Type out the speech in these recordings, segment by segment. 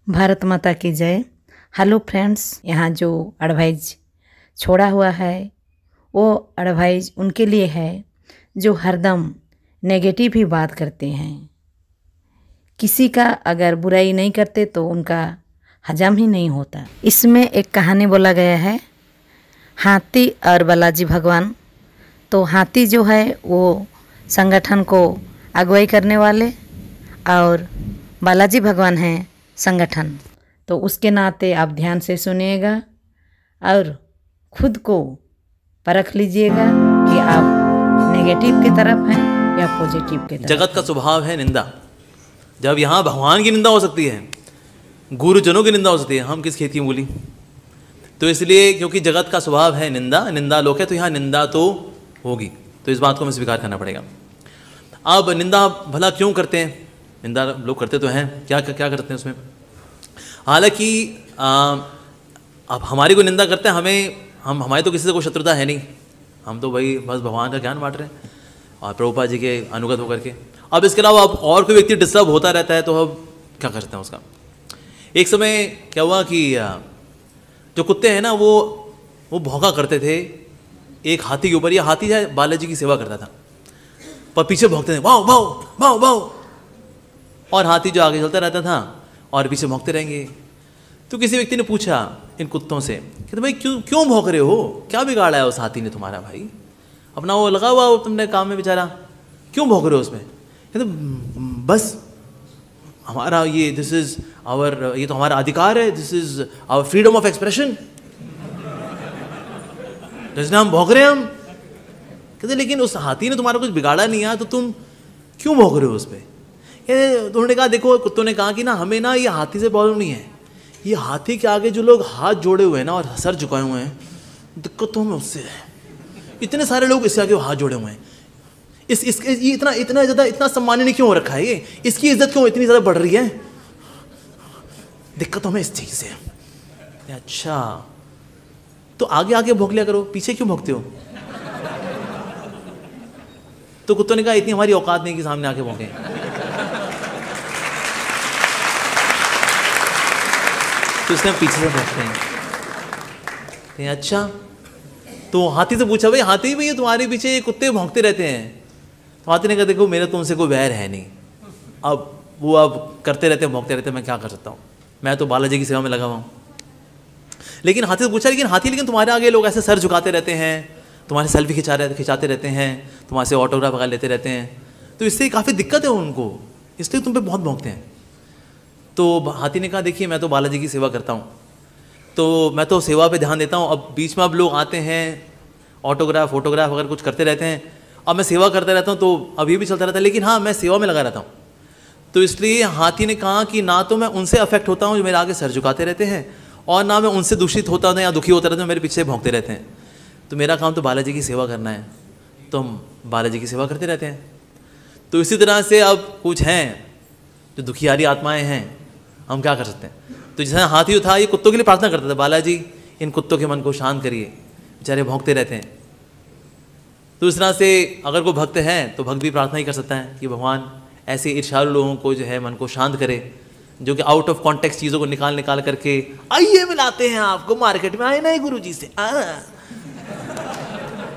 भारत माता की जय। हेलो फ्रेंड्स, यहाँ जो एडवाइज छोड़ा हुआ है वो एडवाइज उनके लिए है जो हरदम नेगेटिव ही बात करते हैं। किसी का अगर बुराई नहीं करते तो उनका हजम ही नहीं होता। इसमें एक कहानी बोला गया है, हाथी और बालाजी भगवान। तो हाथी जो है वो संगठन को अगुवाई करने वाले और बालाजी भगवान हैं संगठन। तो उसके नाते आप ध्यान से सुनिएगा और खुद को परख लीजिएगा कि आप नेगेटिव की तरफ हैं या पॉजिटिव की तरफ। जगत का स्वभाव है निंदा। जब यहाँ भगवान की निंदा हो सकती है, गुरुजनों की निंदा हो सकती है, हम किस खेती में बोली? तो इसलिए क्योंकि जगत का स्वभाव है निंदा, निंदा लोक है, तो यहाँ निंदा तो होगी। तो इस बात को हमें स्वीकार करना पड़ेगा। अब निंदा भला क्यों करते हैं? निंदा लोग करते तो हैं, क्या क्या करते हैं उसमें? हालांकि अब हमारी को निंदा करते हैं, हमारी तो किसी से कोई शत्रुता है नहीं, हम तो भाई बस भगवान का ज्ञान बांट रहे हैं और प्रभुपाद जी के अनुगत होकर के। अब इसके अलावा अब और कोई व्यक्ति डिस्टर्ब होता रहता है तो अब क्या कर सकते हैं उसका? एक समय क्या हुआ कि जो कुत्ते हैं ना वो भौंका करते थे एक हाथी के ऊपर। ये हाथी है बालाजी की सेवा करता था, पर पीछे भौंकते थे, वाओ वाओ वाओ वाओ, और हाथी जो आगे चलता रहता था और पीछे भौंकते रहेंगे। तो किसी व्यक्ति ने पूछा इन कुत्तों से कि भाई क्यों भौंक रहे हो? क्या बिगाड़ा है उस हाथी ने तुम्हारा? भाई अपना वो लगा हुआ वो तुमने काम में बेचारा, क्यों भौंक रहे हो उसमें? कहते बस हमारा ये दिस इज आवर, ये तो हमारा अधिकार है, this is our freedom of expression, जिसने हम भौंक रहे हैं हम। कहते लेकिन उस हाथी ने तुम्हारा कुछ बिगाड़ा नहीं है, तो तुम क्यों भौंक रहे हो उस पर? उन्होंने कहा देखो, कुत्तों ने कहा कि ना हमें ना ये हाथी से प्रॉब्लम नहीं है, ये हाथी के आगे जो लोग हाथ जोड़े हुए हैं ना और सर झुकाए हुए हैं, दिक्कत तो हमें उससे है। इतने सारे लोग इसके आगे हाथ जोड़े हुए हैं, ये इतना ज़्यादा इतना सम्माननीय क्यों हो रखा है? ये इसकी इज्जत क्यों इतनी ज़्यादा बढ़ रही है? दिक्कत तो हमें इस चीज़ से है। अच्छा तो आगे आगे भौंक लिया करो, पीछे क्यों भौंकते हो? तो कुत्तों ने कहा इतनी हमारी औकात नहीं कि सामने आके भौंके। तो उसने पीछे से भौंकते हैं। अच्छा तो हाथी से पूछा, भाई हाथी भाई तुम्हारे पीछे ये कुत्ते भौंकते रहते हैं? तो हाथी ने कहा देखो मेरा तुमसे कोई वैर है नहीं, अब वो अब करते रहते हैं, भौंकते रहते हैं, मैं क्या कर सकता हूँ? मैं तो बालाजी की सेवा में लगा हुआ हूँ। लेकिन हाथी से पूछा, लेकिन तुम्हारे आगे लोग ऐसे सर झुकाते रहते हैं, तुम्हारे सेल्फी खिंचाते रहते हैं, तुम्हारे से ऑटोग्राफ वगैरह लेते रहते हैं, तो इससे काफ़ी दिक्कत है उनको, इसलिए तुम पे बहुत भौंकते हैं। तो हाथी ने कहा देखिए मैं तो बालाजी की सेवा करता हूँ, तो मैं तो सेवा पे ध्यान देता हूँ। अब बीच में अब लोग आते हैं, ऑटोग्राफ अगर कुछ करते रहते हैं, अब मैं सेवा करता रहता हूँ, तो अभी भी चलता रहता है, लेकिन हाँ मैं सेवा में लगा रहता हूँ। तो इसलिए हाथी ने कहा कि ना तो मैं उनसे अफेक्ट होता हूँ जो मेरे आगे सर झुकाते रहते हैं, और ना मैं उनसे दूषित होता हूँ या दुखी होता रहता हूँ मेरे पीछे भौंकते रहते हैं। तो मेरा काम तो बालाजी की सेवा करना है, तो हम बालाजी की सेवा करते रहते हैं। तो इसी तरह से अब कुछ हैं जो दुखियारी आत्माएं हैं, हम क्या कर सकते हैं? तो जैसे हाथी था ये कुत्तों के लिए प्रार्थना करता था, बालाजी इन कुत्तों के मन को शांत करिए, बेचारे भौंकते रहते हैं। तो इस तरह से अगर कोई भक्त है तो भक्त भी प्रार्थना ही कर सकता है कि भगवान ऐसे ईर्ष्यालु लोगों को जो है मन को शांत करे, जो कि आउट ऑफ कॉन्टेक्स्ट चीज़ों को निकाल करके आइए मिलाते हैं आपको, मार्केट में आए ना गुरु जी से।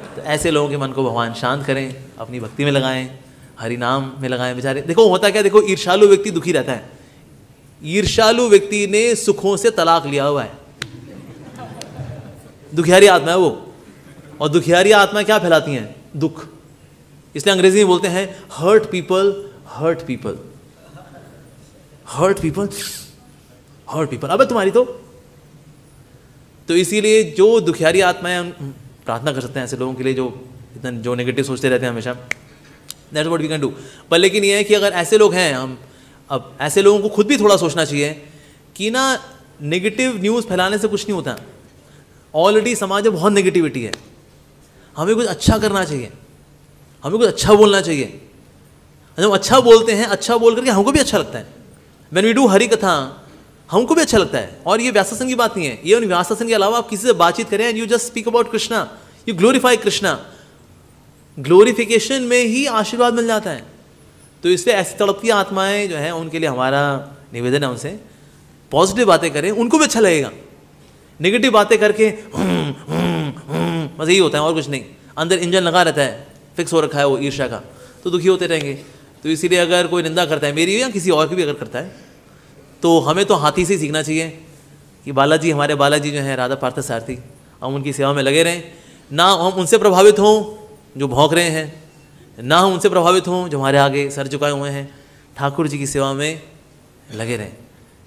तो ऐसे लोगों के मन को भगवान शांत करें, अपनी भक्ति में लगाएं, हरि नाम में लगाएं। बेचारे देखो होता क्या, देखो ईर्ष्यालु व्यक्ति दुखी रहता है, ईर्ष्यालु व्यक्ति ने सुखों से तलाक लिया हुआ है, दुखियारी आत्मा है वो। और दुखियारी आत्मा क्या फैलाती हैं? दुख। इसलिए अंग्रेजी में बोलते हैं hurt people hurt people hurt people hurt people. अब तुम्हारी तो इसीलिए जो दुखियारी आत्मा है प्रार्थना कर सकते हैं ऐसे लोगों के लिए जो नेगेटिव सोचते रहते हैं हमेशा। That's what we can do. पर लेकिन ये है कि अगर ऐसे लोग हैं, हम अब ऐसे लोगों को खुद भी थोड़ा सोचना चाहिए कि ना नेगेटिव न्यूज़ फैलाने से कुछ नहीं होता। ऑलरेडी समाज में बहुत नेगेटिविटी है, हमें कुछ अच्छा करना चाहिए, हमें कुछ अच्छा बोलना चाहिए। जब अच्छा बोलते हैं, अच्छा बोल करके हमको भी अच्छा लगता है। व्हेन वी डू हरि कथा हमको भी अच्छा लगता है। और ये व्यासासन की बात नहीं है, ये व्यासासन के अलावा आप किसी से बातचीत करें, you just speak about Krishna, you glorify Krishna, glorification में ही आशीर्वाद मिल जाता है। तो इसलिए ऐसी तड़पती आत्माएं जो हैं उनके लिए हमारा निवेदन है उनसे पॉजिटिव बातें करें उनको भी अच्छा लगेगा। नेगेटिव बातें करके बस यही होता है और कुछ नहीं, अंदर इंजन लगा रहता है, फिक्स हो रखा है वो ईर्ष्या का, तो दुखी होते रहेंगे। तो इसीलिए अगर कोई निंदा करता है मेरी या किसी और की भी अगर करता है, तो हमें तो हाथी से सीखना चाहिए कि बालाजी, हमारे बालाजी जो हैं राधा पार्थ सारथी, हम उनकी सेवा में लगे रहें। ना हम उनसे प्रभावित हों जो भौंक रहे हैं, ना हम उनसे प्रभावित हों जो हमारे आगे सर झुकाए हुए हैं, ठाकुर जी की सेवा में लगे रहें।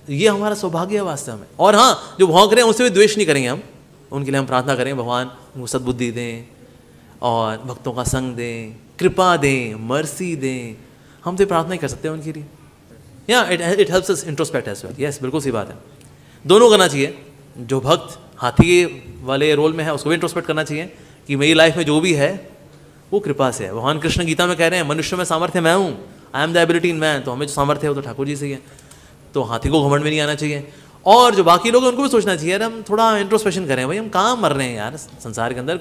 ये हमारा सौभाग्य है वास्तव में। और हाँ, जो भौंक रहे हैं उनसे भी द्वेष नहीं करेंगे हम, उनके लिए हम प्रार्थना करें भगवान उनको सद्बुद्धि दें और भक्तों का संग दें, कृपा दें, मर्सी दें। हम तो प्रार्थना ही कर सकते हैं उनके लिए। या it helps us introspect as well. Yes, बिल्कुल सही बात है, दोनों करना चाहिए। जो भक्त हाथी वाले रोल में है उसको भी इंट्रोस्पेक्ट करना चाहिए कि मेरी लाइफ में जो भी है वो कृपा से है। भगवान कृष्ण गीता में कह रहे हैं मनुष्य में सामर्थ्य मैं हूँ, I am the ability in man. तो हमें जो सामर्थ्य है वो तो ठाकुर जी से ही है, तो हाथी को घमंड में नहीं आना चाहिए। और जो बाकी लोग हैं उनको भी सोचना चाहिए यार हम थोड़ा इंट्रोस्पेक्शन करें, भाई हम कहाँ मर रहे हैं यार संसार के अंदर,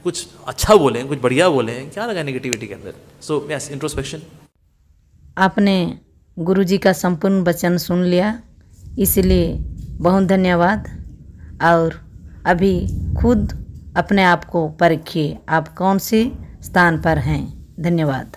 कुछ अच्छा बोलें, कुछ बढ़िया बोलें, क्या लगा नेगेटिविटी के अंदर। So yes, introspection. आपने गुरु जी का संपूर्ण वचन सुन लिया, इसलिए बहुत धन्यवाद। और अभी खुद अपने आप को परखिए, आप कौन से स्थान पर हैं। धन्यवाद।